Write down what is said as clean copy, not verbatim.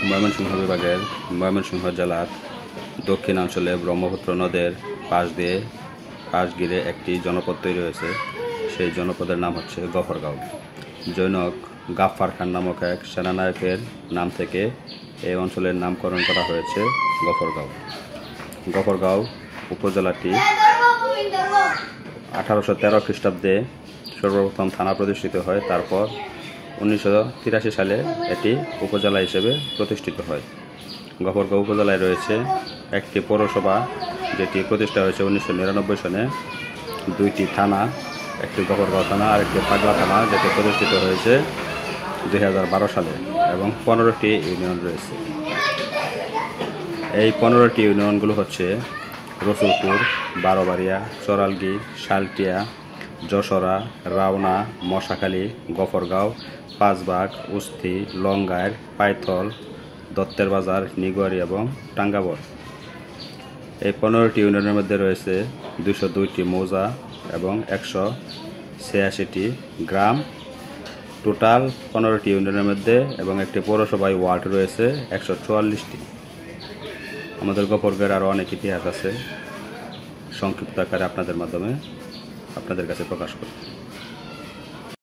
ময়মনসিংহ বিভাগের ময়মনসিংহ জেলার দক্ষিণাঞ্চলে ব্রহ্মপুত্র নদের পাশ ঘিরে একটি জনপদ তৈরি হয়েছে। সেই জনপদের নাম হচ্ছে গফরগাঁও। জনৈক গাফফার খান নামক এক সেনানায়কের নাম থেকে এই অঞ্চলের নামকরণ করা হয়েছে গফরগাঁও। গফরগাঁও উপজেলাটি 1813 খ্রিস্টাব্দে সর্বপ্রথম থানা প্রতিষ্ঠিত হয়। তারপর 1983 সালে এটি উপজেলা হিসেবে প্রতিষ্ঠিত হয়। গফরগাঁও উপজেলায় রয়েছে একটি পৌরসভা, যেটি প্রতিষ্ঠা হয়েছে 1999 সনে, দুইটি থানা, একটি গফরগাঁও থানা আর একটি পাগলা থানা, যেটি প্রতিষ্ঠিত হয়েছে 2012 সালে, এবং 15টি ইউনিয়ন রয়েছে। এই 15টি ইউনিয়নগুলো হচ্ছে রসুলপুর, বারোবাড়িয়া, চরালগি, শালটিয়া, যশোরা, রাওনা, মশাখালী, গফরগাঁও, পাঁচবাগ, উস্তি, লঙ্গাইর, পাইথল, দত্তের বাজার, নিগোয়ারি এবং টাঙ্গাবর। এই 15টি ইউনিয়নের মধ্যে রয়েছে 202টি মৌজা এবং 186টি গ্রাম। টোটাল 15টি ইউনিয়নের মধ্যে এবং একটি পৌরসভায় ওয়ার্ড রয়েছে 144টি। আমাদের গফরগাঁওয়ের আরও অনেক ইতিহাস আছে, সংক্ষিপ্ত আকারে আপনাদের মাধ্যমে আপনাদের কাছে প্রকাশ করি।